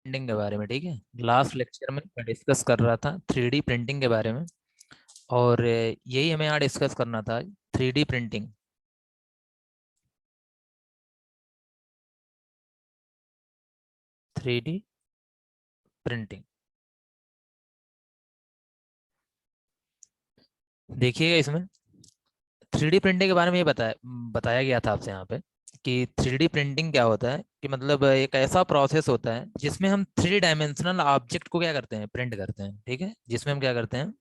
Printing के बारे में, ठीक है। लास्ट लेक्चर में मैं डिस्कस कर रहा था 3D प्रिंटिंग के बारे में, और यही हमें यहाँ डिस्कस करना था, 3D printing. Three D printing, देखिएगा इसमें 3D प्रिंटिंग के बारे में ये बताया गया था आपसे यहाँ पे कि 3D प्रिंटिंग क्या होता है, कि मतलब एक ऐसा प्रोसेस होता है जिसमें हम 3 डायमेंशनल ऑब्जेक्ट को क्या करते हैं, प्रिंट करते हैं, ठीक है। जिसमें हम क्या करते हैं,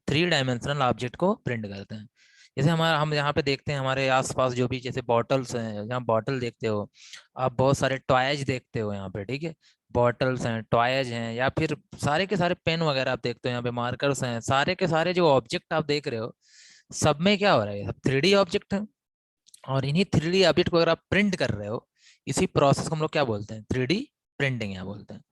3 डायमेंशनल ऑब्जेक्ट को प्रिंट करते हैं। जैसे हमारा हम यहाँ पे देखते हैं हमारे आसपास जो भी जैसे बॉटल्स हैं, यहाँ बॉटल देखते हो आप, बहुत सारे टॉयज देखते हो यहाँ पे, ठीक है। बॉटल्स हैं, टॉयज हैं, या फिर सारे के सारे पेन वगैरह आप देखते हो यहाँ पे, मार्कर्स हैं, सारे के सारे जो ऑब्जेक्ट आप देख रहे हो, सब में क्या हो रहा है, ये सब 3D ऑब्जेक्ट है। और इन्हीं 3D ऑब्जेक्ट को अगर आप प्रिंट कर रहे हो, इसी प्रोसेस को हम लोग क्या बोलते हैं, 3D प्रिंटिंग यहाँ बोलते हैं।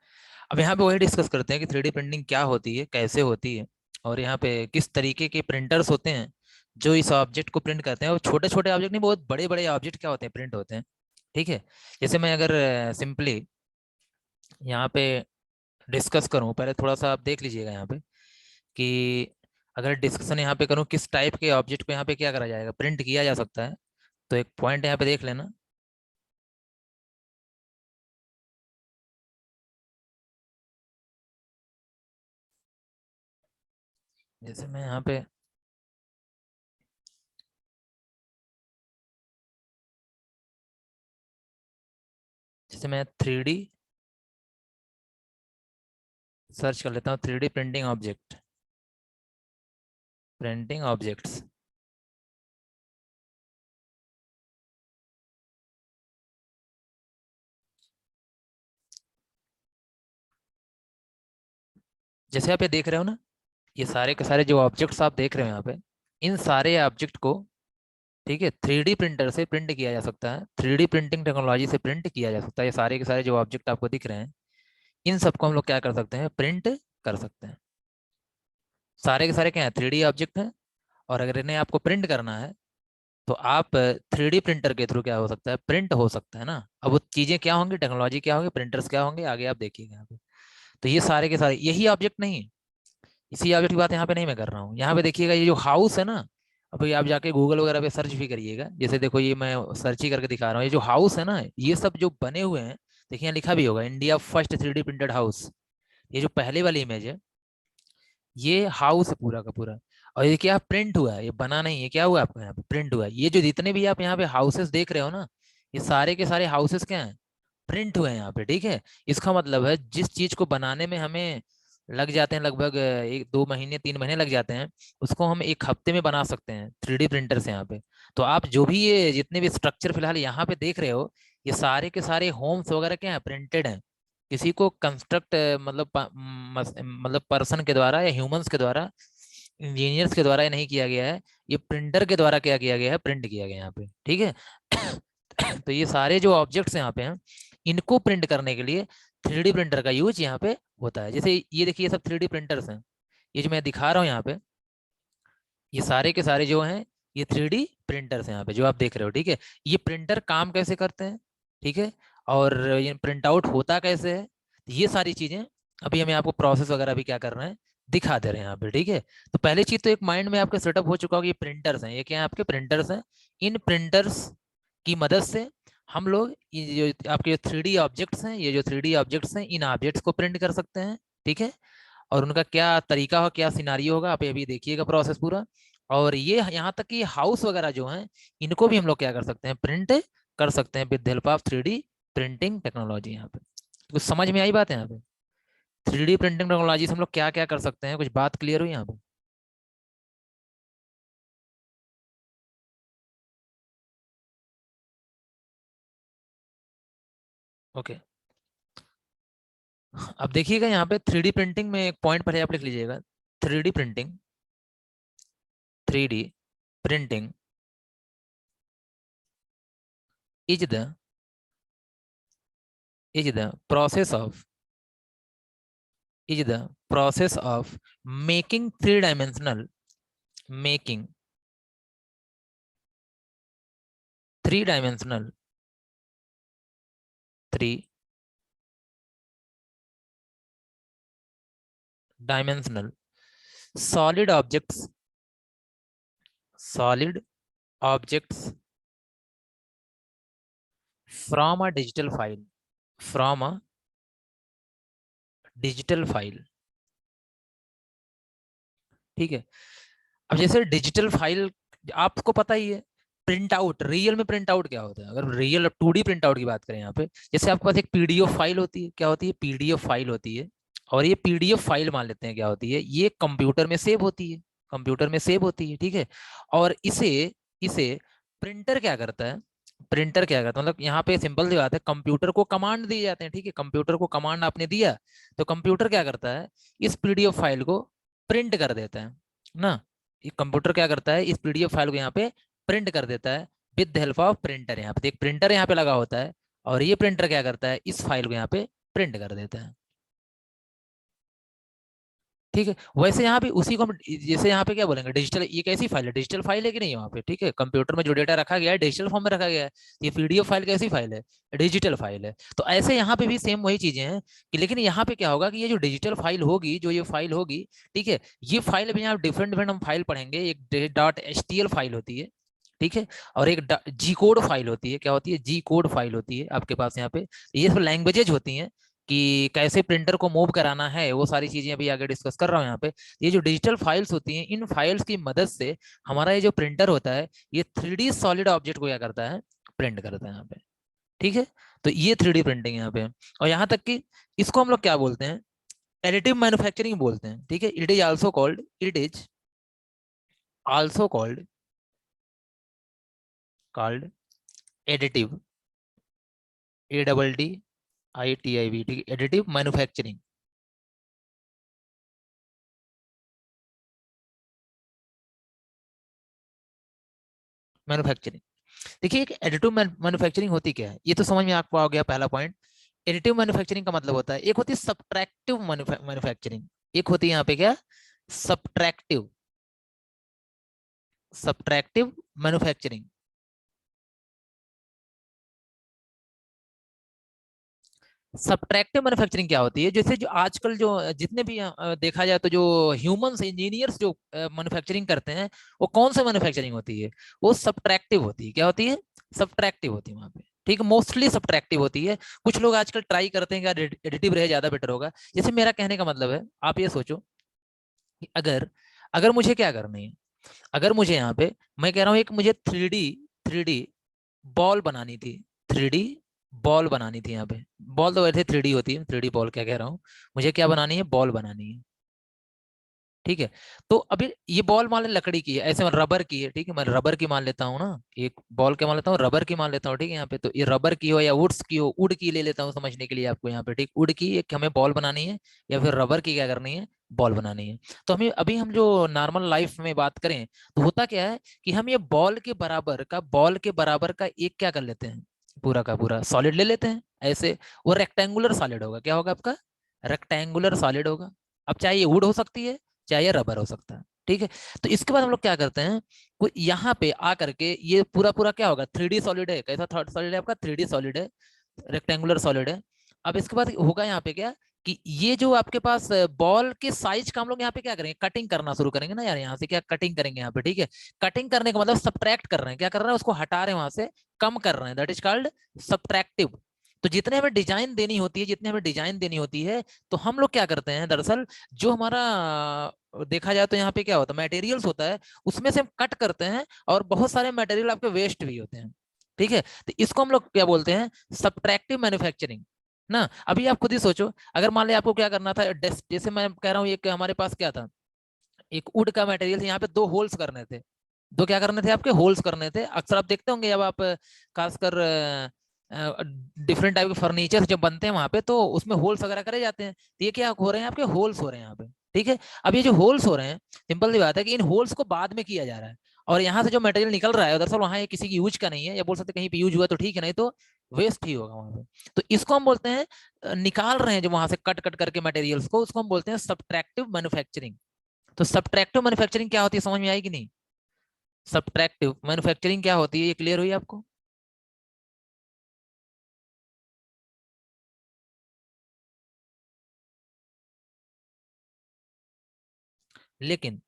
अब यहाँ पे वही डिस्कस करते हैं कि 3D प्रिंटिंग क्या होती है, कैसे होती है, और यहाँ पे किस तरीके के प्रिंटर्स होते हैं जो इस ऑब्जेक्ट को प्रिंट करते हैं। और छोटे छोटे ऑब्जेक्ट नहीं, बहुत बड़े बड़े ऑब्जेक्ट क्या होते हैं, प्रिंट होते हैं, ठीक है। जैसे मैं अगर सिंपली यहाँ पे डिस्कस करूँ, पहले थोड़ा सा आप देख लीजिएगा यहाँ पे कि अगर डिस्कशन यहाँ पे करूँ किस टाइप के ऑब्जेक्ट को यहाँ पे क्या करा जाएगा, प्रिंट किया जा सकता है, तो एक पॉइंट यहाँ पे देख लेना। जैसे मैं यहाँ पे, जैसे मैं 3D सर्च कर लेता हूँ, 3D printing object, printing objects. जैसे आप ये देख रहे हो ना, ये सारे के सारे जो ऑब्जेक्ट्स आप देख रहे हो यहाँ पे, इन सारे ऑब्जेक्ट को, ठीक है, 3D प्रिंटर से प्रिंट किया जा सकता है, 3D प्रिंटिंग टेक्नोलॉजी से प्रिंट किया जा सकता है। ये सारे के सारे जो ऑब्जेक्ट आपको दिख रहे हैं, इन सबको हम लोग क्या कर सकते हैं, प्रिंट कर सकते हैं। सारे के सारे क्या है, 3D ऑब्जेक्ट हैं, और अगर इन्हें आपको प्रिंट करना है तो आप 3D प्रिंटर के थ्रू क्या हो सकता है, प्रिंट हो सकता है ना। अब वो चीज़ें क्या होंगी, टेक्नोलॉजी क्या होगी, प्रिंटर्स क्या होंगे, आगे आप देखिएगा यहाँ पे। तो ये सारे के सारे यही ऑब्जेक्ट नहीं, इसी ऑब्जेक्ट की बात यहाँ पे नहीं मैं कर रहा हूँ। यहाँ पे देखिएगा ये जो हाउस है ना, अब ये आप जाके गूगल वगैरह पे सर्च भी करिएगा, जैसे देखो ये मैं सर्च ही करके दिखा रहा हूँ, ये जो हाउस है ना, ये सब जो बने हुए हैं, देखिए यहाँ लिखा भी होगा India first 3D printed house. ये जो पहले वाली इमेज है, ये हाउस है पूरा का पूरा। और ये क्या प्रिंट हुआ है, ये बना नहीं है, क्या हुआ है आपको यहाँ पे, प्रिंट हुआ है। ये जो जितने भी आप यहाँ पे हाउसेस देख रहे हो ना, ये सारे के सारे हाउसेस क्या हैं, प्रिंट हुए हैं यहाँ पे, ठीक है। इसका मतलब है जिस चीज को बनाने में हमें लग जाते हैं लगभग 1 2 महीने 3 महीने लग जाते हैं, उसको हम 1 हफ्ते में बना सकते हैं 3D प्रिंटर से यहाँ पे। तो आप जो भी ये जितने भी स्ट्रक्चर फिलहाल यहाँ पे देख रहे हो, ये सारे के सारे होम्स वगैरह क्या है, प्रिंटेड हैं। किसी को कंस्ट्रक्ट मतलब मतलब पर्सन के द्वारा या ह्यूमंस के द्वारा, इंजीनियर्स के द्वारा ये नहीं किया गया है, ये प्रिंटर के द्वारा क्या किया गया है, प्रिंट किया गया है यहाँ पे, ठीक है। तो ये सारे जो ऑब्जेक्ट्स यहाँ पे हैं, इनको प्रिंट करने के लिए 3D प्रिंटर का यूज यहाँ पे होता है। जैसे ये देखिए, ये सब 3D प्रिंटर्स हैं, ये जो मैं दिखा रहा हूँ यहाँ पे, ये सारे के सारे जो हैं, ये 3D प्रिंटर्स हैं यहाँ पे जो आप देख रहे हो, ठीक है। ये प्रिंटर काम कैसे करते हैं, ठीक है, और ये प्रिंट आउट होता कैसे है, ये सारी चीजें अभी हमें आपको प्रोसेस वगैरह भी क्या कर रहे हैं, दिखा दे रहे हैं यहाँ पे, ठीक है। तो पहली चीज तो एक माइंड में आपके सेटअप हो चुका होगा, ये प्रिंटर्स हैं, ये क्या है, आपके प्रिंटर्स हैं। इन प्रिंटर्स की मदद से हम लोग ये जो आपके 3D ऑब्जेक्ट्स हैं, ये जो 3D ऑब्जेक्ट्स हैं, इन ऑब्जेक्ट्स को प्रिंट कर सकते हैं, ठीक है। और उनका क्या तरीका हो, क्या सिनारियो होगा, आप अभी देखिएगा प्रोसेस पूरा। और ये यहाँ तक कि हाउस वगैरह जो हैं, इनको भी हम लोग क्या कर सकते हैं, प्रिंट कर सकते हैं with help of 3D printing technology. यहाँ पे कुछ समझ में आई बात है यहाँ पे, 3D प्रिंटिंग टेक्नोलॉजी से हम लोग क्या क्या कर सकते हैं, कुछ बात क्लियर हुई यहाँ पे। ओके, अब देखिएगा यहाँ पे 3D प्रिंटिंग में एक पॉइंट पहले आप लिख लीजिएगा, 3D printing, 3D printing is the is the process of is the process of making 3 dimensional, making 3 dimensional, three dimensional solid objects from a digital file, from a digital file. ठीक है, अब जैसे digital file आपको पता ही है, print out, real में print out क्या होता है, अगर रियल 2D प्रिंट आउट की बात करें यहाँ पे, जैसे आपके पास एक पीडीएफ फाइल होती है, क्या होती है, पीडीएफ फाइल होती है। और ये पीडीएफ फाइल मान लेते हैं क्या होती है, ये कंप्यूटर में सेव होती है, कंप्यूटर में सेव होती है, ठीक है। और इसे इसे प्रिंटर क्या करता है, प्रिंटर क्या करता है, मतलब यहाँ पे सिंपल सी बात है, कंप्यूटर को कमांड दिए जाते हैं, ठीक है, कंप्यूटर को कमांड आपने दिया, तो कंप्यूटर क्या करता है, इस पीडीएफ फाइल को प्रिंट कर देता है ना। ये कंप्यूटर क्या करता है, इस पीडीएफ फाइल को यहाँ पे प्रिंट कर देता है with the help of printer. यहाँ पे एक प्रिंटर यहाँ पे लगा होता है, और ये प्रिंटर क्या करता है, इस फाइल को यहाँ पे प्रिंट कर देता है। ठीक है, वैसे यहाँ पे उसी को हम, जैसे यहाँ पे क्या बोलेंगे, डिजिटल, ये कैसी फाइल है, डिजिटल फाइल है कि नहीं वहाँ पे, ठीक है, कंप्यूटर में जो डेटा रखा गया है डिजिटल फॉर्म में रखा गया है, ये पीडीएफ फाइल कैसी फाइल है, डिजिटल फाइल है। तो ऐसे यहाँ पे भी सेम वही चीजें हैं कि, लेकिन यहाँ पे क्या होगा कि ये जो डिजिटल फाइल होगी, जो ये फाइल होगी, ठीक है, ये फाइल भी यहाँ डिफरेंट डिफरेंट हम फाइल पढ़ेंगे, एक dot H T L file होती है, ठीक है, और एक जी कोड फाइल होती है, क्या होती है, जी कोड फाइल होती है आपके पास यहाँ पे, ये सब लैंग्वेजेज होती हैं कि कैसे प्रिंटर को मूव कराना है, वो सारी चीजें अभी आगे डिस्कस कर रहा हूँ यहाँ पे। ये जो डिजिटल फाइल्स होती हैं, इन फाइल्स की मदद से हमारा ये जो प्रिंटर होता है, ये 3D सॉलिड ऑब्जेक्ट को क्या करता है, प्रिंट करता है यहाँ पे। ठीक है, तो ये 3D प्रिंटिंग यहाँ पे है। और यहाँ तक कि इसको हम लोग क्या बोलते हैं, एडिटिव मैन्युफैक्चरिंग बोलते हैं, ठीक है, it is called additive, ADDITIV, ठीक है, एडिटिव मैन्युफैक्चरिंग, मैन्युफैक्चरिंग। देखिए, एक एडिटिव मैन्युफैक्चरिंग होती क्या है, ये तो समझ में आपको आ गया पहला पॉइंट। एडिटिव मैन्युफैक्चरिंग का मतलब होता है, एक होती है सब्ट्रैक्टिव मैन्युफैक्चरिंग, एक होती है यहाँ पे क्या, subtractive, subtractive manufacturing. Subtractive manufacturing क्या होती है, जैसे जो आजकल जो जितने भी देखा जाए तो जो ह्यूमंस इंजीनियर्स जो मैन्युफैक्चरिंग करते हैं, वो कौन सा मैन्युफैक्चरिंग होती है, वो सब्ट्रैक्टिव होती है, क्या होती है, सब्ट्रैक्टिव होती है वहां पे, ठीक है, मोस्टली सब्ट्रैक्टिव होती है। कुछ लोग आजकल ट्राई करते हैं कि एडिटिव रहे, ज्यादा बेटर होगा। जैसे मेरा कहने का मतलब है, आप ये सोचो कि अगर अगर मुझे क्या करना है, अगर मुझे यहाँ पे, मैं कह रहा हूँ एक मुझे थ्री डी बॉल बनानी थी, 3D बॉल बनानी थी यहाँ पे, बॉल तो वैसे 3D होती है, 3D बॉल क्या कह रहा हूँ, मुझे क्या बनानी है, बॉल बनानी है, ठीक है। तो अभी ये बॉल मान ले लकड़ी की है, ऐसे में रबर की है, ठीक है, मैं रबर की मान लेता हूँ ना, एक बॉल क्या मान लेता हूँ, रबर की मान लेता हूँ, ठीक है, यहाँ पे तो ये रबर की हो या वुड्स की हो, वुड की ले लेता हूँ समझने के लिए आपको यहाँ पे, ठीक, वुड की एक हमें बॉल बनानी है, या फिर रबर की क्या करनी है, बॉल बनानी है। तो हमें अभी हम जो नॉर्मल लाइफ में बात करें, तो होता क्या है कि हम ये बॉल के बराबर का एक क्या कर लेते हैं, पूरा का पूरा सॉलिड ले लेते हैं ऐसे, वो रेक्टेंगुलर सॉलिड होगा, क्या होगा आपका, रेक्टेंगुलर सॉलिड होगा। अब चाहे ये वुड हो सकती है, चाहे ये रबर हो सकता है, ठीक है। तो इसके बाद हम लोग क्या करते हैं, कोई यहाँ पे आ करके ये पूरा पूरा क्या होगा, 3D सॉलिड है, कैसा थर्ड सॉलिड है आपका, 3D सॉलिड है, रेक्टेंगुलर सॉलिड है। अब इसके बाद होगा यहाँ पे क्या, कि ये जो आपके पास बॉल के साइज का हम लोग यहाँ पे क्या करेंगे, कटिंग करना शुरू करेंगे ना यार, यहाँ से क्या कटिंग करेंगे यहाँ पे, ठीक है। कटिंग करने का मतलब सब्ट्रैक्ट कर रहे हैं, क्या कर रहे हैं, उसको हटा रहे हैं वहां से, कम कर रहे हैं, दैट इज कॉल्ड सब्ट्रैक्टिव। तो जितने हमें डिजाइन देनी होती है, जितने हमें डिजाइन देनी होती है, तो हम लोग क्या करते हैं दरअसल, जो हमारा देखा जाए तो यहाँ पे क्या होता है, मटेरियल्स होता है, उसमें से हम कट करते हैं, और बहुत सारे मटेरियल आपके वेस्ट भी होते हैं, ठीक है। तो इसको हम लोग क्या बोलते हैं, सब्ट्रैक्टिव मैन्युफैक्चरिंग ना। अभी आप खुद ही सोचो, अगर मान लिया आपको क्या करना था, जैसे मैं कह रहा हूँ, एक हमारे पास क्या था, एक वुड का मटेरियल, यहाँ पे दो होल्स करने थे, दो क्या करने थे आपके, होल्स करने थे। अक्सर आप देखते होंगे, जब आप खासकर डिफरेंट टाइप के फर्नीचर जब बनते हैं वहां पे, तो उसमें होल्स वगैरह करे जाते हैं, तो ये क्या हो रहे हैं, आपके होल्स हो रहे हैं यहाँ पे, ठीक है। अब ये जो होल्स हो रहे हैं, सिंपल सी बात है कि इन होल्स को बाद में किया जा रहा है, और यहाँ से जो मटेरियल निकल रहा है दरअसल वहां ये किसी की यूज का नहीं है, या बोल सकते कहीं पे यूज हुआ तो ठीक है, नहीं तो वेस्ट ही होगा वहां पे। तो इसको हम बोलते हैं, निकाल रहे हैं जो वहां से कट कट करके मटेरियल्स को, उसको हम बोलते हैं सब्ट्रैक्टिव मैन्युफैक्चरिंग। तो सब्ट्रैक्टिव मैन्युफैक्चरिंग क्या होती है, समझ में आई कि नहीं, सब्ट्रैक्टिव मैन्युफैक्चरिंग क्या होती है, ये क्लियर हुई आपको। लेकिन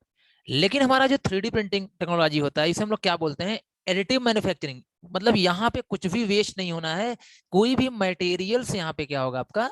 लेकिन हमारा जो 3D प्रिंटिंग टेक्नोलॉजी होता है इसे हम लोग क्या बोलते हैं, एडिटिव मैन्युफैक्चरिंग। मतलब यहाँ पे कुछ भी वेस्ट नहीं होना है, कोई भी मटेरियल्स यहाँ पे क्या होगा आपका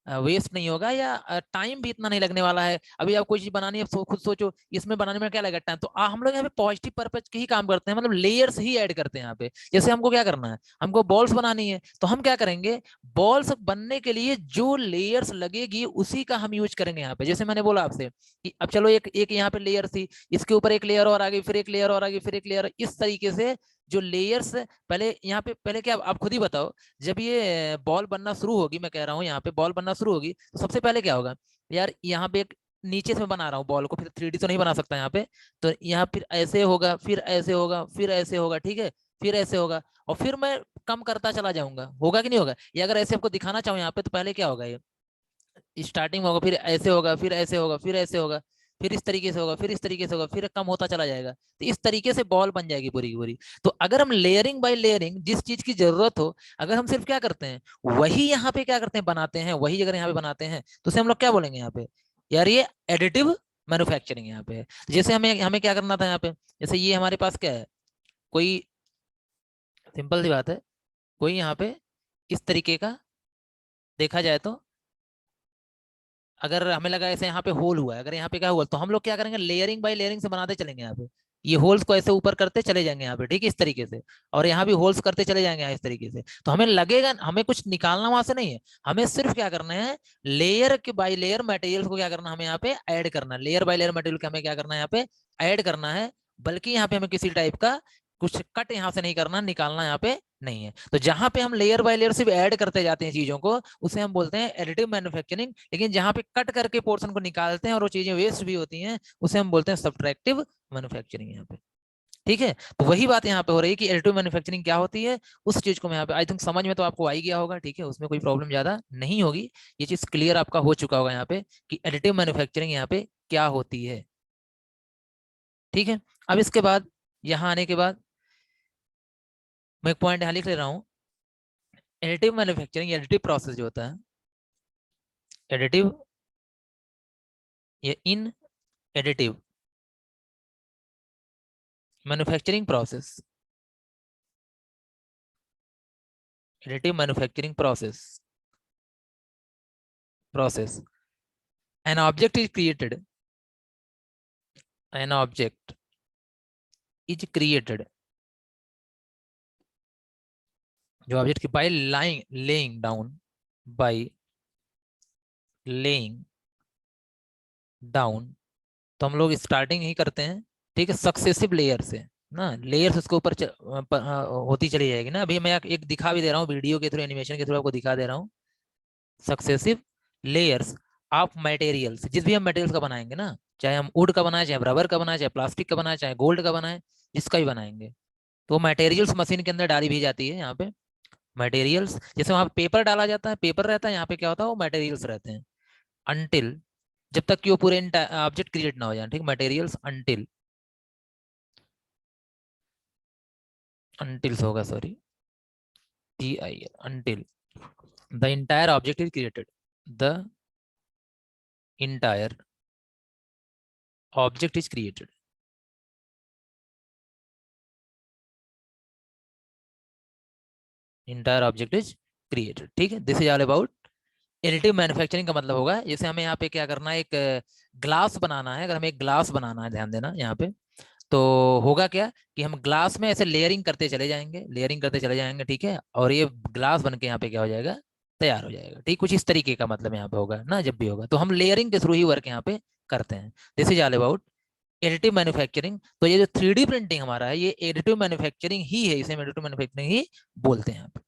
वेस्ट नहीं होगा, या टाइम भी इतना नहीं लगने वाला है। अभी आप कोई चीज बनानी है, खुद सोचो इसमें बनाने में क्या लगेगा टाइम, तो हम लोग यहाँ पे पॉजिटिव पर्पज के ही काम करते हैं, मतलब लेयर्स ही ऐड करते हैं यहाँ पे। जैसे हमको क्या करना है, हमको बॉल्स बनानी है, तो हम क्या करेंगे, बॉल्स बनने के लिए जो लेयर्स लगेगी उसी का हम यूज करेंगे यहाँ पे। जैसे मैंने बोला आपसे कि अब चलो एक एक यहाँ पे लेयर थी, इसके ऊपर एक लेयर और आ गई, फिर एक लेयर और आ गई, फिर एक लेयर, इस तरीके से जो लेयर्स पहले यहाँ पे, पहले क्या आप खुद ही बताओ, जब ये बॉल बनना शुरू होगी, मैं कह रहा हूँ यहाँ पे बॉल बनना शुरू होगी, तो सबसे पहले क्या होगा यार, यहाँ पे एक नीचे से मैं बना रहा हूँ बॉल को, फिर 3D तो नहीं बना सकता यहाँ पे, तो यहाँ फिर ऐसे होगा, फिर ऐसे होगा, फिर ऐसे होगा, ठीक है, फिर ऐसे होगा, और फिर मैं कम करता चला जाऊंगा, होगा कि नहीं होगा। ये अगर ऐसे आपको दिखाना चाहूँ यहाँ पे, तो पहले क्या होगा, ये स्टार्टिंग में होगा, फिर ऐसे होगा, फिर ऐसे होगा, फिर ऐसे होगा, फिर इस तरीके से होगा, फिर इस तरीके से होगा, फिर कम होता चला जाएगा, तो इस तरीके से बॉल बन जाएगी पूरी की पूरी। तो अगर हम लेयरिंग बाय लेयरिंग जिस चीज की जरूरत हो, अगर हम सिर्फ क्या करते हैं, वही यहाँ पे क्या करते हैं, बनाते हैं, वही अगर यहाँ पे बनाते हैं, तो उसे हम लोग क्या बोलेंगे यहाँ पे, यार ये एडिटिव मैन्युफैक्चरिंग यहाँ पे है। जैसे हमें हमें क्या करना था यहाँ पे, जैसे ये हमारे पास क्या है, कोई सिंपल सी बात है, कोई यहाँ पे इस तरीके का देखा जाए तो, अगर हमें लगा ऐसे यहाँ पे होल हुआ है, अगर यहाँ पे क्या हुआ, तो हम लोग क्या करेंगे, लेयरिंग बाय लेयरिंग से बनाते चलेंगे यहाँ पे, ये होल्स को ऐसे ऊपर करते चले जाएंगे यहाँ पे, ठीक है, इस तरीके से, और यहाँ भी होल्स करते चले जाएंगे यहाँ इस तरीके से। तो हमें लगेगा, हमें कुछ निकालना वहां से नहीं है, हमें सिर्फ क्या करना है, लेयर के बाय लेयर मटेरियल को क्या करना है, हमें यहाँ पे ऐड करना है, लेयर बाय लेयर मटेरियल को हमें क्या करना है, यहाँ पे ऐड करना है। बल्कि यहाँ पे हमें किसी टाइप का कुछ कट यहाँ से नहीं करना, निकालना यहाँ पे नहीं है। तो जहां पे हम लेयर बाय लेयर सिर्फ ऐड करते जाते हैं चीजों को, उसे हम बोलते हैं एडिटिव मैन्युफैक्चरिंग। लेकिन जहां पे कट करके पोर्शन को निकालते हैं और वो चीजें वेस्ट भी होती हैं, उसे हम बोलते हैं सब्ट्रैक्टिव मैन्युफैक्चरिंग यहाँ पे। ठीक है, तो वही बात यहाँ पे हो रही है कि एडिटिव मैन्युफैक्चरिंग क्या होती है, उस चीज को मैं यहाँ पे आई थिंक समझ में तो आपको आ ही गया होगा, ठीक है, उसमें कोई प्रॉब्लम ज्यादा नहीं होगी। ये चीज क्लियर आपका हो चुका होगा यहाँ पे कि एडिटिव मैन्युफैक्चरिंग यहाँ पे क्या होती है। ठीक है, अब इसके बाद यहाँ आने के बाद मैं एक पॉइंट यहाँ लिख ले रहा हूँ, एडिटिव मैन्युफैक्चरिंग, एडिटिव प्रोसेस जो होता है, एडिटिव, ये in additive manufacturing process, additive manufacturing process an object is created, an object is created, जो ऑब्जेक्ट की by lying laying down, by laying down, तो हम लोग स्टार्टिंग ही करते हैं, ठीक है, सक्सेसिव लेयर से ना, लेयर्स उसके ऊपर होती चली जाएगी ना। अभी मैं एक दिखा भी दे रहा हूँ वीडियो के थ्रू, एनिमेशन के थ्रू आपको दिखा दे रहा हूँ, सक्सेसिव लेयर्स ऑफ मटेरियल्स, जिस भी हम मटेरियल्स का बनाएंगे ना, चाहे हम वुड का बनाए, चाहे रबर का बनाए, चाहे प्लास्टिक का बनाए, चाहे गोल्ड का बनाए, जिसका भी बनाएंगे, तो मटेरियल्स मशीन के अंदर डाली भी जाती है यहाँ पे। मटेरियल्स जैसे वहां पेपर डाला जाता है, पेपर रहता है, यहाँ पे क्या होता है, वो मटेरियल्स रहते हैं, अनटिल, जब तक कि वो पूरे ऑब्जेक्ट क्रिएट ना हो जाए, ठीक, मटेरियल्स अनटिल, अनटिल्स होगा, sorry, T I L, until the entire object is created, the entire object is created, entire object is created, ठीक है, this is all about additive manufacturing. का मतलब होगा जैसे हमें यहाँ पे क्या करना है, एक ग्लास बनाना है, अगर हमें एक ग्लास बनाना है, ध्यान देना यहाँ पे, तो होगा क्या कि हम ग्लास में ऐसे लेयरिंग करते चले जाएंगे, लेयरिंग करते चले जाएंगे, ठीक है, और ये ग्लास बन के यहाँ पे क्या हो जाएगा, तैयार हो जाएगा, ठीक, कुछ इस तरीके का मतलब यहाँ पे होगा ना, जब भी होगा तो हम लेयरिंग के थ्रू ही वर्क यहाँ पे करते हैं। This is all about additive manufacturing. तो ये जो 3D प्रिंटिंग हमारा है, ये एडिटिव मैन्युफैक्चरिंग ही है, इसे एडिटिव मैन्युफैक्चरिंग ही बोलते हैं यहाँ पे।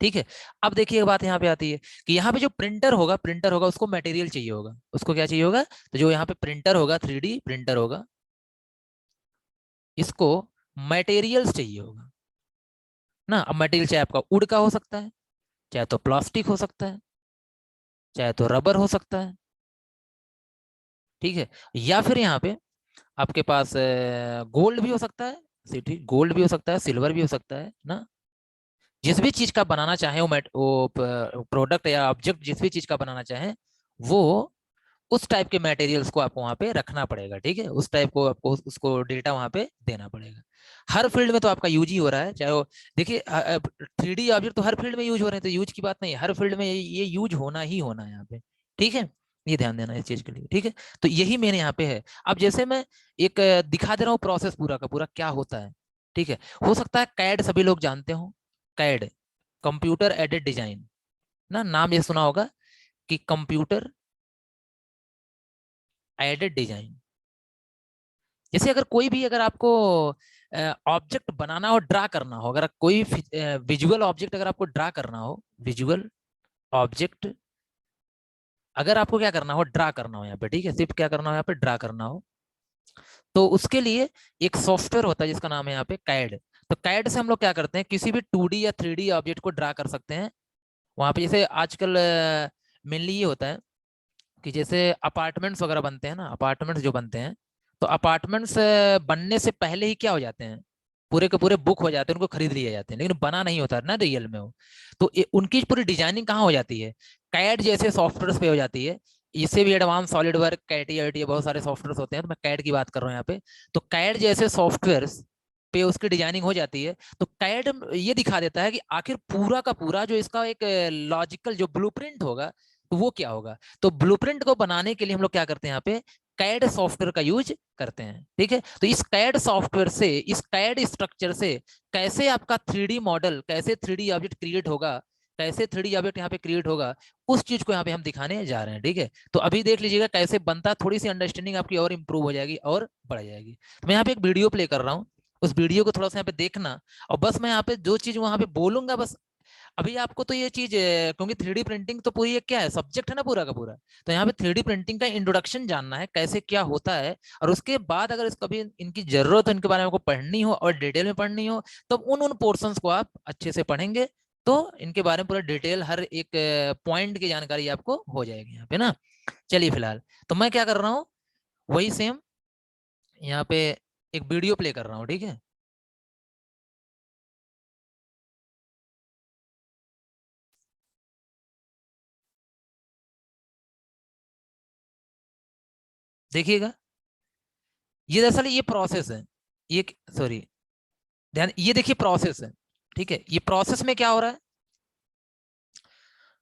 ठीक है, अब देखिए बात यहाँ पे आती है कि यहाँ पे जो प्रिंटर होगा उसको मटेरियल चाहिए होगा, उसको क्या चाहिए होगा, तो जो यहाँ पे प्रिंटर होगा, 3D प्रिंटर होगा, इसको मटेरियल्स चाहिए होगा ना। अब मटेरियल चाहे आपका वुड का हो सकता है, चाहे तो प्लास्टिक हो सकता है, चाहे तो रबर हो सकता है, ठीक है, या फिर यहाँ पे आपके पास गोल्ड भी हो सकता है, सिटी गोल्ड भी हो सकता है, सिल्वर भी हो सकता है ना। जिस भी चीज का बनाना चाहे वो प्रोडक्ट या ऑब्जेक्ट जिस भी चीज का बनाना चाहे, वो उस टाइप के मटेरियल्स को आपको वहां पे रखना पड़ेगा, ठीक है, उस टाइप को आपको उसको डेटा वहां पे देना पड़ेगा। हर फील्ड में तो आपका यूज ही हो रहा है, चाहे वो देखिए 3D ऑब्जेक्ट तो हर फील्ड में यूज हो रहे हैं, तो यूज की बात नहीं है, हर फील्ड में ये यूज होना ही होना है यहाँ पे, ठीक है। ये ध्यान देना इस चीज के लिए, ठीक है। तो यही मेरे यहाँ पे है। अब जैसे मैं एक दिखा दे रहा हूँ प्रोसेस पूरा का पूरा क्या होता है, ठीक है। हो सकता है कैड सभी लोग जानते हो, कैड कंप्यूटर एडेड डिजाइन, ना नाम ये सुना होगा कि कंप्यूटर एडेड डिजाइन। जैसे अगर कोई भी अगर आपको ऑब्जेक्ट बनाना हो, ड्रा करना हो, अगर कोई विजुअल ऑब्जेक्ट अगर आपको ड्रा करना हो, विजुअल ऑब्जेक्ट अगर आपको क्या करना हो, ड्रा करना हो यहाँ पे, ठीक है, सिर्फ क्या करना हो यहाँ पे, ड्रा करना हो, तो उसके लिए एक सॉफ्टवेयर होता है जिसका नाम है यहाँ पे कैड। तो कैड से हम लोग क्या करते हैं, किसी भी 2D या 3D ऑब्जेक्ट को ड्रा कर सकते हैं वहां पे। जैसे आजकल मेनली ये होता है कि जैसे अपार्टमेंट्स वगैरह बनते हैं ना, अपार्टमेंट्स जो बनते हैं, तो अपार्टमेंट्स बनने से पहले ही क्या हो जाते हैं, पूरे के पूरे बुक हो जाते हैं, उनको खरीद लिए जाते हैं, लेकिन बना नहीं होता ना रियल में वो। तो उनकी पूरी डिजाइनिंग कहाँ हो जाती है, कैड जैसे सॉफ्टवेयर पे हो जाती है। इससे भी एडवांस सॉलिड वर्क, कैटी बहुत सारे सॉफ्टवेयर होते हैं, तो मैं कैड की बात कर रहा हूँ यहाँ पे। तो कैड जैसे सॉफ्टवेयर पे उसकी डिजाइनिंग हो जाती है। तो कैड ये दिखा देता है कि आखिर पूरा का पूरा जो इसका एक लॉजिकल जो ब्लूप्रिंट होगा, तो वो क्या होगा। तो ब्लूप्रिंट को बनाने के लिए हम लोग क्या करते हैं यहाँ पे, कैड सॉफ्टवेयर का यूज करते हैं, ठीक है। तो इस कैड सॉफ्टवेयर से, इस कैड स्ट्रक्चर से कैसे आपका 3D मॉडल, कैसे 3D ऑब्जेक्ट क्रिएट होगा, कैसे 3D ऑब्जेक्ट यहाँ पे क्रिएट होगा, उस चीज को यहाँ पे हम दिखाने जा रहे हैं, ठीक है। तो अभी देख लीजिएगा कैसे बनता है, थोड़ी सी अंडरस्टैंडिंग आपकी और इंप्रूव हो जाएगी और बढ़ जाएगी। तो मैं यहाँ पे एक वीडियो प्ले कर रहा हूँ, उस वीडियो को थोड़ा सा यहाँ पे देखना, और बस मैं यहाँ पे जो चीज वहां पे बोलूंगा, बस अभी आपको तो ये चीज क्योंकि 3D प्रिंटिंग तो पूरी एक क्या है, सब्जेक्ट है ना पूरा का पूरा। तो यहाँ पे 3D प्रिंटिंग का इंट्रोडक्शन जानना है, कैसे क्या होता है, और उसके बाद अगर कभी इनकी जरूरत हो, इनके बारे में आपको पढ़नी हो और डिटेल में पढ़नी हो, तो उन पोर्शंस को आप अच्छे से पढ़ेंगे, तो इनके बारे में पूरा डिटेल हर एक पॉइंट की जानकारी आपको हो जाएगी यहाँ पे ना। चलिए फिलहाल तो मैं क्या कर रहा हूँ, वही सेम यहाँ पे एक वीडियो प्ले कर रहा हूँ, ठीक है। देखिएगा, ये दरअसल ये प्रोसेस है, ये सॉरी, ध्यान, ये देखिए प्रोसेस है, ठीक है। ये प्रोसेस में क्या हो रहा है,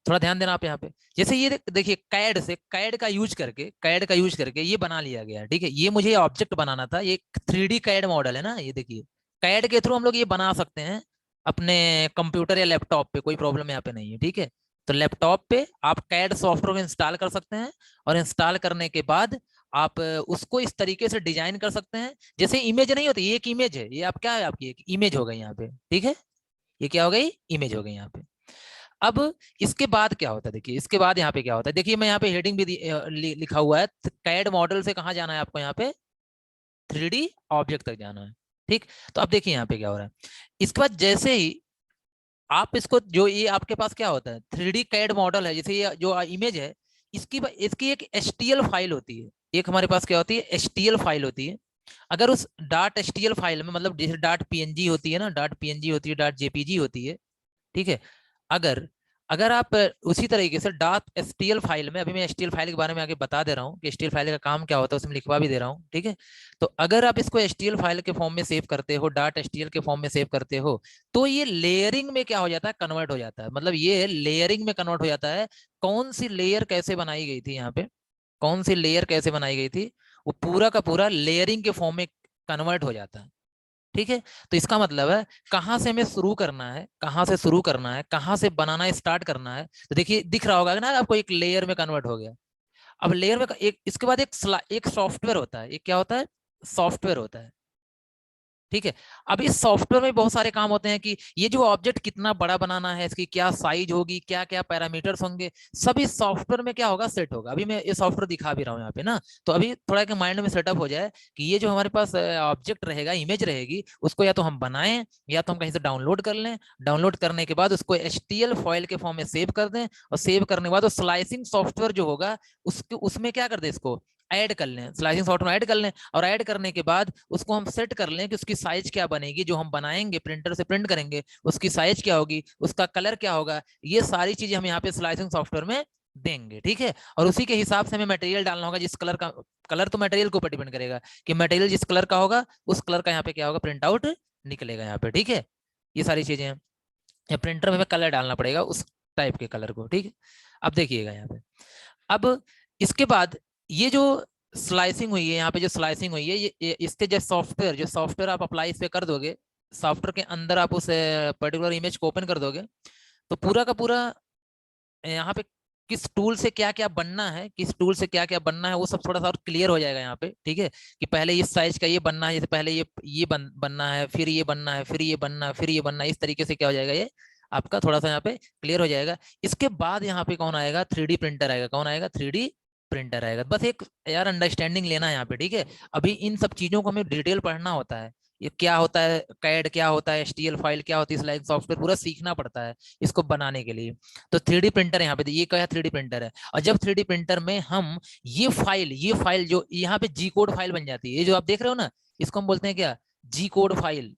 थोड़ा ध्यान देना आप यहाँ पे। जैसे ये देखिए कैड से, कैड का यूज करके, कैड का यूज करके ये बना लिया गया, ठीक है। ये मुझे ऑब्जेक्ट बनाना था, ये 3D कैड मॉडल है ना, ये देखिए कैड के थ्रू हम लोग ये बना सकते हैं अपने कंप्यूटर या लैपटॉप पे, कोई प्रॉब्लम यहाँ पे नहीं है, ठीक है। तो लैपटॉप पे आप कैड सॉफ्टवेयर को इंस्टॉल कर सकते हैं, और इंस्टॉल करने के बाद आप उसको इस तरीके से डिजाइन कर सकते हैं, जैसे इमेज नहीं होती, ये एक इमेज है, ये आप क्या है, आपकी एक इमेज हो गई यहाँ पे, ठीक है। ये क्या हो गई, इमेज हो गई यहाँ पे। अब इसके बाद क्या होता है, देखिए इसके बाद यहाँ पे क्या होता है, देखिए मैं यहाँ पे हेडिंग भी लिखा हुआ है, कैड मॉडल से कहाँ जाना है आपको, यहाँ पे 3D ऑब्जेक्ट तक जाना है, ठीक। तो अब देखिए यहाँ पे क्या हो रहा है, इसके बाद जैसे ही आप इसको, जो ये आपके पास क्या होता है 3D कैड मॉडल है, जैसे ये जो इमेज है, इसकी इसकी एक एचटीएल फाइल होती है, एक हमारे पास क्या होती है, एचटीएल फाइल होती है। अगर उस डॉट एचटीएल फाइल में, मतलब जैसे डॉट पीएनजी होती है ना, डॉट पीएनजी होती है, डॉट जेपीजी होती है, ठीक है। अगर अगर आप उसी तरीके से डॉट एचटीएल फाइल में, अभी मैं एचटीएल फाइल के बारे में आगे बता दे रहा हूँ कि एचटीएल फाइल का काम क्या होता है, उसमें लिखवा भी दे रहा हूँ, ठीक है। तो अगर आप इसको एचटीएल फाइल के फॉर्म में सेव करते हो, डॉट एचटीएल के फॉर्म में सेव करते हो, तो ये लेयरिंग में क्या हो जाता है, कन्वर्ट हो जाता है, मतलब ये लेयरिंग में कन्वर्ट हो जाता है। कौन सी लेयर कैसे बनाई गई थी यहाँ पे, कौन सी लेयर कैसे बनाई गई थी, वो पूरा का पूरा लेयरिंग के फॉर्म में कन्वर्ट हो जाता है, ठीक है। तो इसका मतलब है कहाँ से हमें शुरू करना है, कहाँ से शुरू करना है, कहाँ से बनाना स्टार्ट करना है। तो देखिए दिख रहा होगा ना आपको, एक लेयर में कन्वर्ट हो गया। अब लेयर में एक, इसके बाद एक सॉफ्टवेयर होता है, एक क्या होता है, सॉफ्टवेयर होता है, ठीक है। अब इस सॉफ्टवेयर में बहुत सारे काम होते हैं कि ये जो ऑब्जेक्ट कितना बड़ा बनाना है, इसकी क्या साइज होगी, क्या क्या पैरामीटर्स होंगे, सब इस सॉफ्टवेयर में क्या होगा, सेट होगा। अभी मैं ये सॉफ्टवेयर दिखा भी रहा हूँ यहाँ पे ना, तो अभी थोड़ा के माइंड में सेटअप हो जाए कि ये जो हमारे पास ऑब्जेक्ट रहेगा, इमेज रहेगी, उसको या तो हम बनाएं या तो हम कहीं से डाउनलोड कर लें। डाउनलोड करने के बाद उसको एचटीएल फाइल के फॉर्म में सेव कर दें, और सेव करने के बाद स्लाइसिंग सॉफ्टवेयर जो होगा उसके उसमें क्या कर दे, इसको ऐड कर लें, स्लाइसिंग सॉफ्टवेयर ऐड कर लें, और ऐड करने के बाद उसको हम सेट कर लें कि उसकी साइज क्या बनेगी, जो हम बनाएंगे प्रिंटर से प्रिंट करेंगे उसकी साइज क्या होगी, उसका कलर क्या होगा, ये सारी चीजें हम यहाँ पे स्लाइसिंग सॉफ्टवेयर में देंगे, ठीक है। और उसी के हिसाब से हमें मटेरियल डालना होगा, जिस कलर का, कलर तो मटेरियल के ऊपर डिपेंड करेगा कि मटेरियल जिस कलर का होगा उस कलर का यहाँ पे क्या होगा, प्रिंट आउट निकलेगा यहाँ पे, ठीक है। ये सारी चीजें हैं, या प्रिंटर में हमें कलर डालना पड़ेगा उस टाइप के कलर को, ठीक है। अब देखिएगा यहाँ पे, अब इसके बाद ये जो स्लाइसिंग हुई है यहाँ पे, जो स्लाइसिंग हुई है ये इसके जो सॉफ्टवेयर आप अप्लाई इस पे कर दोगे, सॉफ्टवेयर के अंदर आप उस पर्टिकुलर इमेज को ओपन कर दोगे, तो पूरा का पूरा यहाँ पे किस टूल से क्या क्या बनना है, किस टूल से क्या क्या बनना है वो सब थोड़ा सा और क्लियर हो जाएगा यहाँ पे, ठीक है। कि पहले इस साइज का ये बनना है, जैसे पहले ये बनना है, फिर ये बनना है, फिर ये बनना है, फिर ये बनना है, इस तरीके से क्या हो जाएगा, ये आपका थोड़ा सा यहाँ पे क्लियर हो जाएगा। इसके बाद यहाँ पे कौन आएगा, 3D प्रिंटर आएगा। कौन आएगा, 3D प्रिंटर आएगा। बस एक यार अंडरस्टैंडिंग लेना है यहाँ पे, ठीक है। अभी इन सब चीजों को हमें डिटेल पढ़ना होता है, ये क्या होता है, कैड क्या होता है, एचटीएल फाइल क्या होती है, स्लाइड सॉफ्टवेयर पूरा सीखना पड़ता है इसको बनाने के लिए। तो 3D प्रिंटर यहाँ पे ये क्या है, 3D प्रिंटर है। और जब 3D प्रिंटर में हम ये फाइल जो यहाँ पे जी कोड फाइल बन जाती है, ये जो आप देख रहे हो ना, इसको हम बोलते हैं क्या, जी कोड फाइल,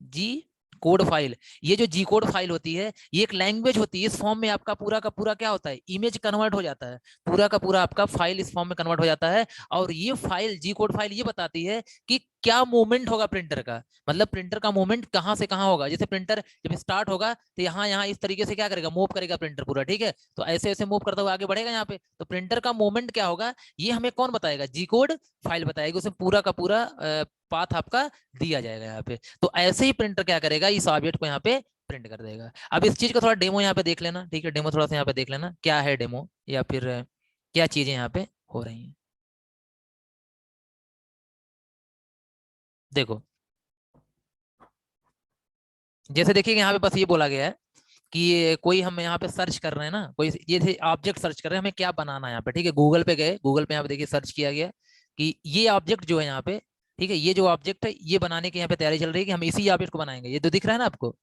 जी कोड फाइल। ये जो जी कोड फाइल होती है ये एक लैंग्वेज होती है, इस फॉर्म में आपका पूरा का पूरा क्या होता है, इमेज कन्वर्ट हो जाता है, पूरा का पूरा आपका फाइल इस फॉर्म में कन्वर्ट हो जाता है। और ये फाइल, जी कोड फाइल, ये बताती है कि क्या मूवमेंट होगा प्रिंटर का, मतलब प्रिंटर का मूवमेंट कहां से कहां होगा। जैसे प्रिंटर जब स्टार्ट होगा तो यहाँ यहाँ इस तरीके से क्या करेगा, मूव करेगा प्रिंटर पूरा, ठीक है। तो ऐसे ऐसे मूव करता हुआ आगे बढ़ेगा यहाँ पे, तो प्रिंटर का मूवमेंट क्या होगा ये हमें कौन बताएगा, जी कोड फाइल बताएगी, उसमें पूरा का पूरा पाथ आपका दिया जाएगा यहाँ पे। तो ऐसे ही प्रिंटर क्या करेगा, इस ऑब्जेक्ट को यहाँ पे प्रिंट कर देगा। अब इस चीज का थोड़ा डेमो यहाँ पे देख लेना, ठीक है। डेमो थोड़ा सा यहाँ पे देख लेना, क्या है डेमो, या फिर क्या चीजें यहाँ पे हो रही हैं। देखो, जैसे देखिए यहाँ पे बस ये बोला गया है कि ये कोई हम यहाँ पे सर्च कर रहे हैं ना, कोई ये थे ऑब्जेक्ट सर्च कर रहे हैं, हमें क्या बनाना है यहाँ पे, ठीक है। गूगल पे गए, गूगल पे यहाँ पे देखिए सर्च किया गया कि ये ऑब्जेक्ट जो है यहाँ पे, ठीक है, ये जो ऑब्जेक्ट है ये बनाने की यहाँ पे तैयारी चल रही है कि हम इसी ऑब्जेक्ट को बनाएंगे। ये तो दिख रहा है ना आपको,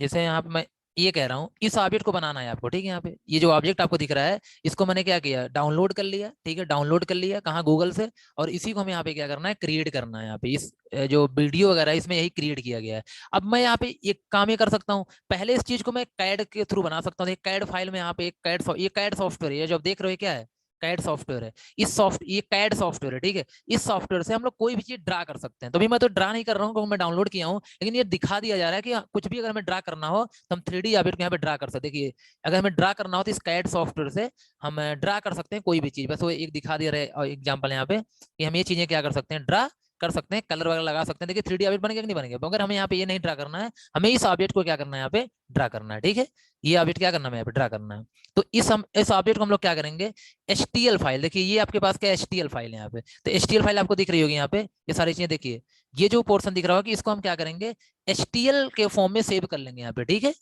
जैसे यहाँ पे मैं ये कह रहा हूँ इस ऑब्जेक्ट को बनाना है आपको, ठीक है। यहाँ पे ये जो ऑब्जेक्ट आपको दिख रहा है इसको मैंने क्या किया, डाउनलोड कर लिया, ठीक है। डाउनलोड कर लिया कहाँ, गूगल से। और इसी को हमें यहाँ पे क्या करना है, क्रिएट करना है। यहाँ पे इस जो वीडियो वगैरह है इसमें यही क्रिएट किया गया है। अब मैं यहाँ पे एक काम ये कर सकता हूँ, पहले इस चीज को मैं कैड के थ्रू बना सकता हूँ। कैड फाइल में यहाँ पे एक कैड, ये कैड सॉफ्टवेयर है जो आप देख रहे हो, क्या है, कैड सॉफ्टवेयर है। ये कैड सॉफ्टवेयर है, ठीक है। इस सॉफ्टवेयर से हम लोग कोई भी चीज ड्रा कर सकते हैं। तो भी मैं तो ड्रा नहीं कर रहा हूँ क्योंकि मैं डाउनलोड किया हूँ, लेकिन ये दिखा दिया जा रहा है कि कुछ भी अगर हमें ड्रा करना हो तो हम 3D ऑब्जेक्ट को यहाँ पे ड्रा कर सकते हैं। देखिए, अगर हमें ड्रा करना हो तो इस कैड सॉफ्टवेयर से हम ड्रा कर सकते हैं कोई भी चीज। बस वो एक दिखा दिया रहे एग्जाम्पल यहाँ पे कि हम ये चीजें क्या कर सकते हैं, ड्रा कर सकते हैं, कलर वगैरह लगा सकते हैं। देखिए 3D ऑब्जेक्ट बनेगा कि नहीं बनेगा, मगर हमें यहाँ पे ये नहीं ड्रा करना है, हमें इस ऑब्जेक्ट को क्या करना है, यहाँ पे ड्रा करना है, ठीक है। ये ऑब्जेक्ट क्या करना है, यहाँ पे ड्रा करना है। तो इस ऑब्जेक्ट को हम लोग क्या करेंगे, एचटीएल फाइल, देखिए ये आपके पास क्या एचटीएल फाइल है यहाँ पे। तो एचटीएल फाइल आपको दिख रही होगी यहाँ पे, ये सारी चीजें देखिए, ये जो पोर्शन दिख रहा होगा कि इसको हम क्या करेंगे, एचटीएल के फॉर्म में सेव कर लेंगे यहाँ पे, ठीक है।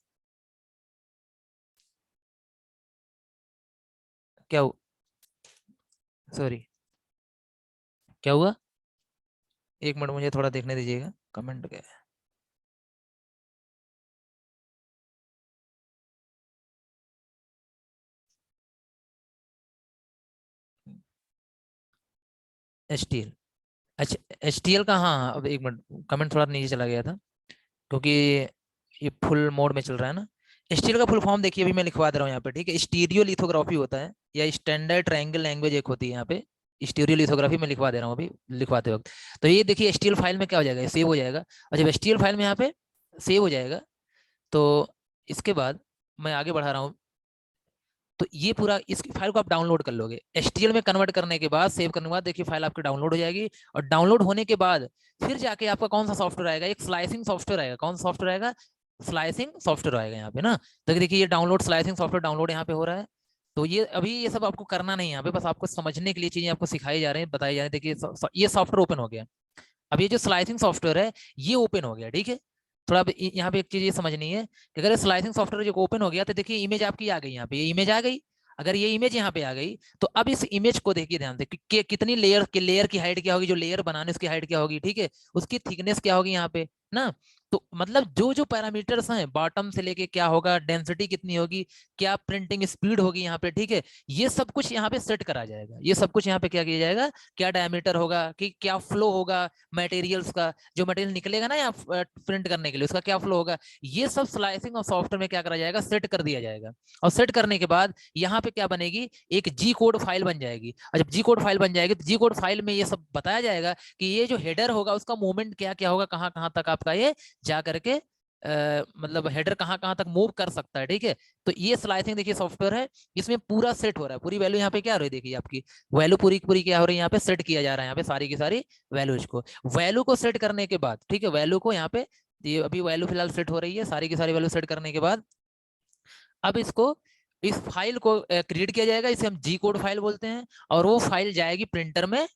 क्या, सॉरी, क्या हुआ, एक मिनट मुझे थोड़ा देखने दीजिएगा, कमेंट क्या है, एचटीएल, अच्छा एचटीएल का, हाँ हाँ, अब एक मिनट, कमेंट थोड़ा नीचे चला गया था क्योंकि ये फुल मोड में चल रहा है ना। एचटीएल का फुल फॉर्म देखिए, अभी मैं लिखवा दे रहा हूँ यहाँ पे, ठीक है। स्टीरियो लिथोग्राफी होता है, या स्टैंडर्ड ट्रायंगल लैंग्वेज एक होती है यहाँ पे, स्टीरियो लिथोग्राफी में लिखवा दे रहा हूँ अभी लिखवाते वक्त। तो ये देखिए एचटीएल फाइल में क्या हो जाएगा, सेव हो जाएगा। और जब एचटीएल फाइल में यहाँ पे सेव हो जाएगा तो इसके बाद मैं आगे बढ़ा रहा हूँ। तो ये पूरा इस फाइल को आप डाउनलोड कर लोगे, एचटीएल में कन्वर्ट करने के बाद, सेव करने के बाद देखिए फाइल आपकी डाउनलोड हो जाएगी। और डाउनलोड होने के बाद फिर जाके आपका कौन सा सॉफ्टवेयर आएगा, एक स्लाइसिंग सॉफ्टवेयर आएगा। कौन सा सॉफ्टवेयर आएगा, स्लाइसिंग सॉफ्टवेयर आएगा यहाँ पे ना। तो देखिए ये डाउनलोड, स्लाइसिंग सॉफ्टवेयर डाउनलोड यहाँ पे हो रहा है। तो ये अभी ये सब आपको करना नहीं है यहाँ पे, बस आपको समझने के लिए चीजें आपको सिखाई जा रही है, बताई जा रही है। देखिए ये सॉफ्टवेयर ओपन हो गया। अब ये जो स्लाइसिंग सॉफ्टवेयर है ये ओपन हो गया, ठीक है। थोड़ा यहाँ पे एक चीज ये समझनी है कि अगर स्लाइसिंग सॉफ्टवेयर जो ओपन हो गया तो देखिए इमेज आपकी आ गई यहाँ पे, ये इमेज आ गई। अगर ये इमेज यहाँ पे आ गई तो अब इस इमेज को देखिए ध्यान से कि कितनी लेयर की हाइट क्या होगी, जो लेयर बनाने उसकी हाइट क्या होगी, ठीक है, उसकी थिकनेस क्या होगी यहाँ पे ना। तो मतलब जो जो पैरामीटर्स हैं बॉटम से लेके क्या होगा, डेंसिटी कितनी होगी, क्या प्रिंटिंग स्पीड होगी यहाँ पे, ठीक है, ये सब कुछ यहाँ पे सेट करा जाएगा। ये सब कुछ यहाँ पे क्या किया जाएगा, क्या डायमीटर होगा, कि क्या फ्लो होगा मटेरियल्स का, जो मटेरियल निकलेगा ना यहाँ प्रिंट करने के लिए उसका क्या फ्लो होगा, ये सब स्लाइसिंग और सॉफ्टवेयर में क्या करा जाएगा, सेट कर दिया जाएगा। और सेट करने के बाद यहाँ पे क्या बनेगी, एक जी कोड फाइल बन जाएगी। और जब जी कोड फाइल बन जाएगी तो जी कोड फाइल में ये सब बताया जाएगा कि ये जो हेडर होगा उसका मूवमेंट क्या क्या होगा, कहाँ कहाँ तक आपका ये जा करके मतलब हेडर कहाँ कहाँ तक मूव कर सकता है, ठीक है। तो ये स्लाइसिंग देखिए सॉफ्टवेयर है, इसमें पूरा सेट हो रहा है, पूरी वैल्यू यहाँ पे क्या हो रही है, देखिए आपकी वैल्यू पूरी की पूरी क्या हो रही है, यहाँ पे सेट किया जा रहा है, यहाँ पे सारी की सारी वैल्यूज को, वैल्यू को सेट करने के बाद, ठीक है, वैल्यू को यहाँ पे ये अभी वैल्यू फिलहाल सेट हो रही है, सारी की सारी वैल्यू सेट करने के बाद अब इसको इस फाइल को क्रिएट किया जाएगा, इसे हम जी कोड फाइल बोलते हैं। और वो फाइल जाएगी प्रिंटर में,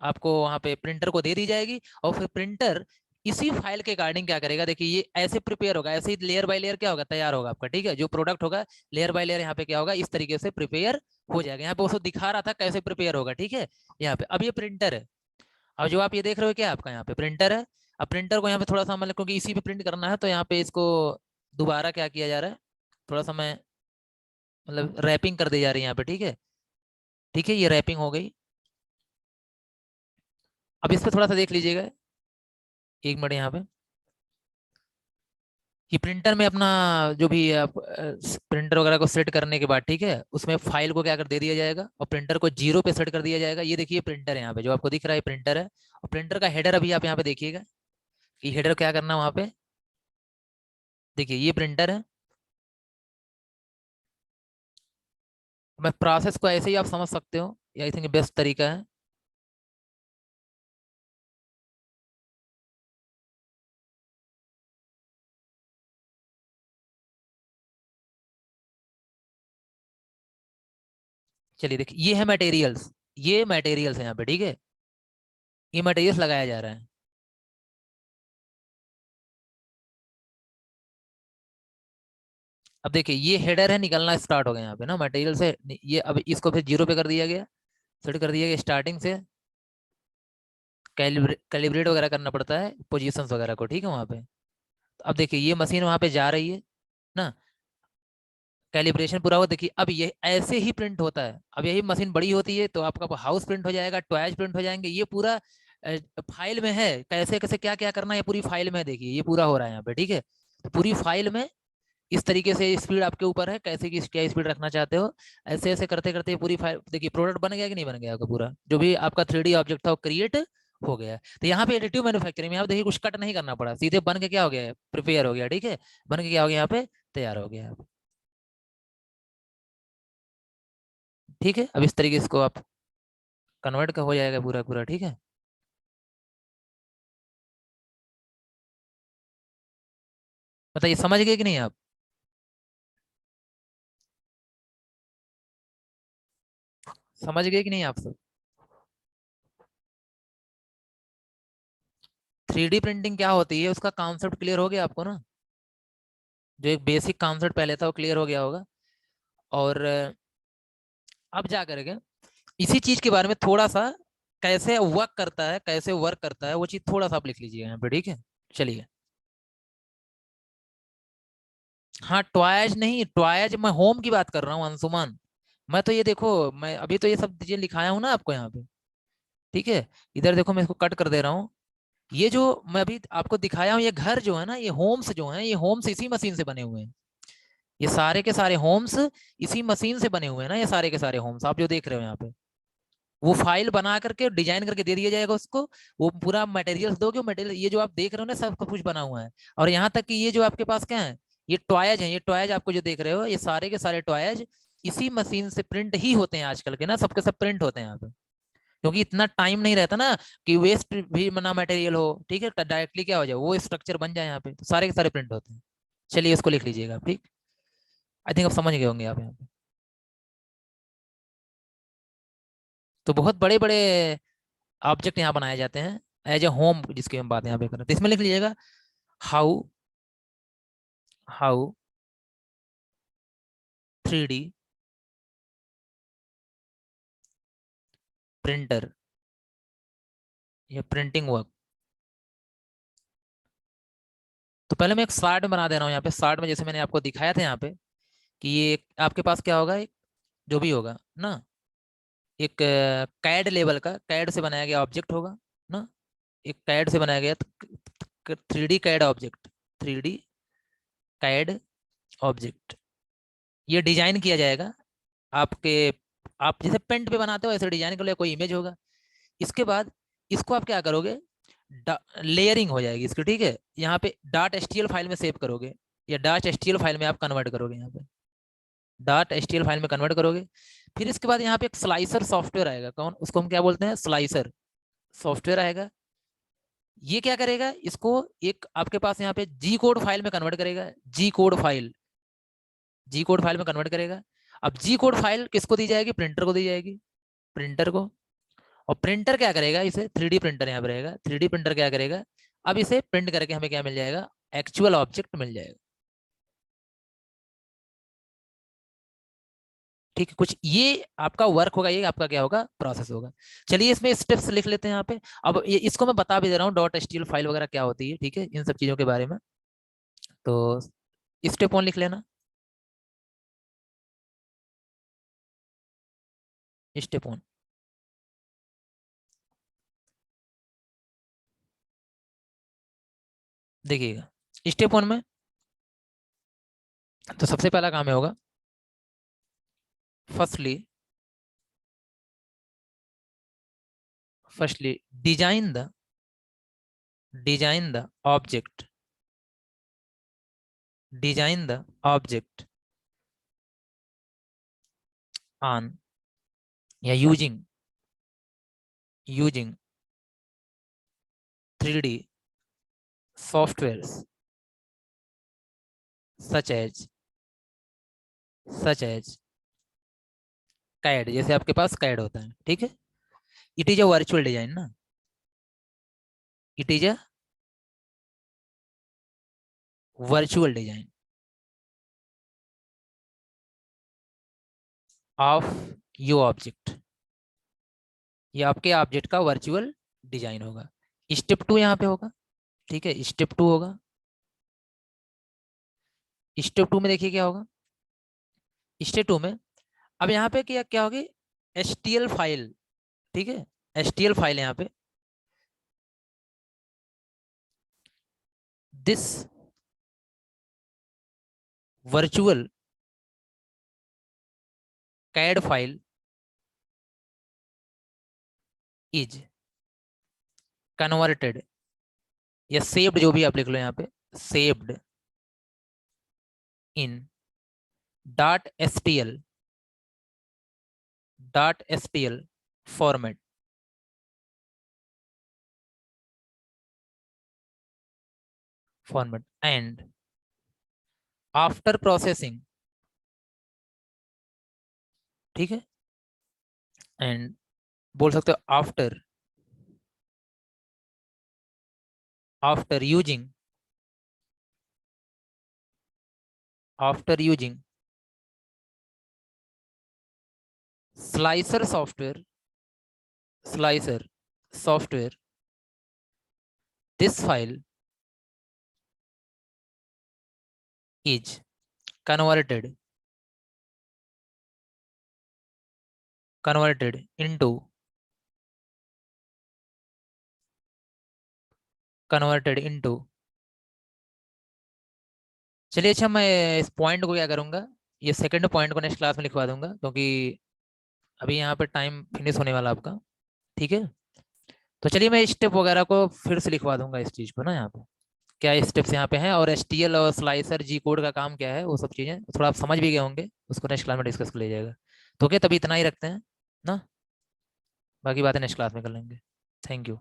आपको वहां पे प्रिंटर को दे दी जाएगी, और फिर प्रिंटर इसी फाइल के अकॉर्डिंग क्या करेगा, देखिए ये ऐसे प्रिपेयर होगा, ऐसे ही लेयर बाय लेयर क्या होगा, तैयार होगा आपका, ठीक है, जो प्रोडक्ट होगा लेयर बाय लेयर यहाँ पे क्या होगा, इस तरीके से प्रिपेयर हो जाएगा। यहाँ पे उसको दिखा रहा था कैसे प्रिपेयर होगा, ठीक है। यहाँ पे अब ये प्रिंटर है, अब जो आप ये देख रहे हो क्या आपका यहाँ पे प्रिंटर है। अब प्रिंटर को यहाँ पे थोड़ा सा मतलब क्योंकि इसी पे प्रिंट करना है तो यहाँ पे इसको दोबारा क्या किया जा रहा है, थोड़ा सा मैं मतलब रैपिंग कर दी जा रही है यहाँ पे, ठीक है, ठीक है, ये रैपिंग हो गई। अब इस पे थोड़ा सा देख लीजिएगा, एक मिनट यहाँ पे, कि प्रिंटर में अपना जो भी आप प्रिंटर वगैरह को सेट करने के बाद, ठीक है, उसमें फाइल को क्या कर दे दिया जाएगा और प्रिंटर को जीरो पे सेट कर दिया जाएगा। ये देखिए प्रिंटर है यहाँ पे जो आपको दिख रहा है, प्रिंटर है। और प्रिंटर का हेडर अभी आप यहाँ पे देखिएगा कि हेडर क्या करना है वहाँ पे, देखिए ये प्रिंटर है। मैं प्रोसेस को ऐसे ही आप समझ सकते हो, ये आई थिंक बेस्ट तरीका है। चलिए देखिए ये है मटेरियल्स, ये मटेरियल्स है यहाँ पे, ठीक है, ये मटेरियल्स लगाया जा रहा है। अब देखिए ये हेडर है, निकलना स्टार्ट हो गया यहाँ पे ना मटेरियल से, ये अब इसको फिर जीरो पे कर दिया गया, सेट कर दिया गया स्टार्टिंग से। कैलिब्रेट वगैरह करना पड़ता है पोजीशंस वगैरह को, ठीक है वहाँ पे। तो अब देखिए ये मशीन वहाँ पे जा रही है ना, कैलिब्रेशन पूरा हुआ, देखिए अब ये ऐसे ही प्रिंट होता है। अब यही मशीन बड़ी होती है तो आपका हाउस प्रिंट हो जाएगा, टॉयज प्रिंट हो जाएंगे, ये पूरा फाइल में है, कैसे कैसे क्या क्या करना है ये पूरी फाइल में, देखिए ये पूरा हो रहा है यहाँ पे, ठीक है। तो पूरी फाइल में इस तरीके से स्पीड आपके ऊपर है, कैसे की क्या स्पीड रखना चाहते हो, ऐसे ऐसे करते करते पूरी फाइल देखिए प्रोडक्ट बन गया कि नहीं बन गया आपका, पूरा जो भी आपका 3D ऑब्जेक्ट था वो क्रिएट हो गया। तो यहाँ पे एडिटिव मैन्युफैक्चरिंग में आप देखिए कुछ कट नहीं करना पड़ा, सीधे बन के क्या हो गया, प्रिपेयर हो गया, ठीक है, बन के क्या हो गया यहाँ पे, तैयार हो गया। ठीक है, अब इस तरीके से इसको आप कन्वर्ट का हो जाएगा पूरा पूरा, ठीक है। बताइए समझ गए कि नहीं आप, समझ गए कि नहीं आप सब। 3D प्रिंटिंग क्या होती है उसका कॉन्सेप्ट क्लियर हो गया आपको ना, जो एक बेसिक कॉन्सेप्ट पहले था वो क्लियर हो गया होगा। और अब जा करके इसी चीज के बारे में थोड़ा सा कैसे वर्क करता है, कैसे वर्क करता है वो चीज थोड़ा सा आप लिख लीजिए यहाँ पे, ठीक है। चलिए, हाँ टॉयज नहीं, टॉयज मैं होम की बात कर रहा हूँ अंशुमान। मैं तो ये देखो, मैं अभी तो ये सब चीजें लिखाया हूँ ना आपको यहाँ पे, ठीक है। इधर देखो मैं इसको कट कर दे रहा हूँ। ये जो मैं अभी आपको दिखाया हूँ ये घर जो है ना, ये होम्स जो है, ये होम्स इसी मशीन से बने हुए हैं। ये सारे के सारे होम्स इसी मशीन से बने हुए हैं ना, ये सारे के सारे होम्स आप जो देख रहे हो यहाँ पे, वो फाइल बना करके डिजाइन करके दे दिया जाएगा उसको। वो पूरा मटेरियल दोगे, मटेरियल ये जो आप देख रहे हो ना सब कुछ बना हुआ है। और यहाँ तक कि ये जो आपके पास क्या है, ये टॉयज है, ये टॉयज आपको जो देख रहे हो ये सारे के सारे टॉयज इसी मशीन से प्रिंट ही होते हैं आजकल के ना, सबके सब प्रिंट होते हैं यहाँ पे। क्योंकि इतना टाइम नहीं रहता ना कि वेस्ट भी ना मटेरियल हो, ठीक है, डायरेक्टली क्या हो जाए वो स्ट्रक्चर बन जाए यहाँ पे, तो सारे के सारे प्रिंट होते हैं। चलिए इसको लिख लीजिएगा आप, ठीक। आई थिंक आप समझ गए होंगे आप यहाँ पे। तो बहुत बड़े बड़े ऑब्जेक्ट यहाँ बनाए जाते हैं एज ए होम, जिसकी हम बात यहाँ पे कर रहे हैं, तो इसमें लिख लीजिएगा हाउ, हाउ 3D प्रिंटर या प्रिंटिंग वर्क तो पहले मैं एक स्लाइड बना दे रहा हूँ यहाँ पे। स्लाइड में जैसे मैंने आपको दिखाया था यहाँ पे कि ये आपके पास क्या होगा, एक जो भी होगा ना, एक कैड लेवल का, कैड से बनाया गया ऑब्जेक्ट होगा ना, एक कैड से बनाया गया 3D CAD object, 3D CAD object, ये डिजाइन किया जाएगा आपके, आप जैसे पेंट पे बनाते हो ऐसे डिजाइन कर लो, कोई इमेज होगा। इसके बाद इसको आप क्या करोगे, लेयरिंग हो जाएगी इसकी, ठीक है। यहाँ पे डॉट एचटीएल फाइल में सेव करोगे, या डॉट एचटीएल फाइल में आप कन्वर्ट करोगे, यहाँ पे डॉट एचटीएल फाइल में कन्वर्ट करोगे। फिर इसके बाद यहाँ पे एक स्लाइसर सॉफ्टवेयर आएगा, कौन, उसको हम क्या बोलते हैं, स्लाइसर सॉफ्टवेयर आएगा। ये क्या करेगा, इसको एक आपके पास यहाँ पे जी कोड फाइल में कन्वर्ट करेगा, जी कोड फाइल, जी कोड फाइल में कन्वर्ट करेगा। अब जी कोड फाइल किसको दी जाएगी, प्रिंटर को दी जाएगी, प्रिंटर को। और प्रिंटर क्या करेगा, इसे 3D प्रिंटर यहाँ पर रहेगा, 3D प्रिंटर क्या करेगा, अब इसे प्रिंट करके हमें क्या मिल जाएगा, एक्चुअल ऑब्जेक्ट मिल जाएगा। ठीक है, कुछ ये आपका वर्क होगा, ये आपका क्या होगा, प्रोसेस होगा। चलिए इसमें स्टेप्स लिख लेते हैं यहाँ पे। अब ये इसको मैं बता भी दे रहा हूँ डॉट एचटीएल फाइल वगैरह क्या होती है, ठीक है, इन सब चीजों के बारे में। तो स्टेप 1 लिख लेना, स्टेप 1। देखिएगा स्टेप 1 में तो सबसे पहला काम है होगा, firstly firstly design the object, design the object on या using 3D software such as CAD, जैसे आपके पास कैड होता है, ठीक है। It is a virtual design ना, it is a virtual design of your object, ये आपके ऑब्जेक्ट का वर्चुअल डिजाइन होगा। स्टेप 2 यहाँ पे होगा, ठीक है, स्टेप 2 होगा। स्टेप 2 में देखिए क्या होगा, स्टेप 2 में अब यहाँ पे क्या क्या होगी, एचटीएल फाइल, ठीक है, एचटीएल फाइल है यहाँ पे, this virtual CAD file is converted या सेव्ड, जो भी आप लिख लो यहाँ पे, saved in dot STL format, and after processing, ठीक है, एंड बोल सकते हो after using slicer software this file is converted into converted into चलिए अच्छा, मैं इस पॉइंट को क्या करूंगा, ये सेकंड पॉइंट को नेक्स्ट क्लास में लिखवा दूंगा, क्योंकि अभी यहाँ पे टाइम फिनिश होने वाला आपका, ठीक है। तो चलिए मैं स्टेप वगैरह को फिर से लिखवा दूंगा इस चीज को ना, यहाँ पे क्या स्टेप्स यहाँ पे हैं, और एचटीएल और स्लाइसर जी कोड का काम क्या है, वो सब चीजें थोड़ा आप समझ भी गए होंगे, उसको नेक्स्ट क्लास में डिस्कस कर लिया जाएगा। तो क्या तभी इतना ही रखते हैं ना, बाकी बातें नेक्स्ट क्लास में कर लेंगे। Thank you.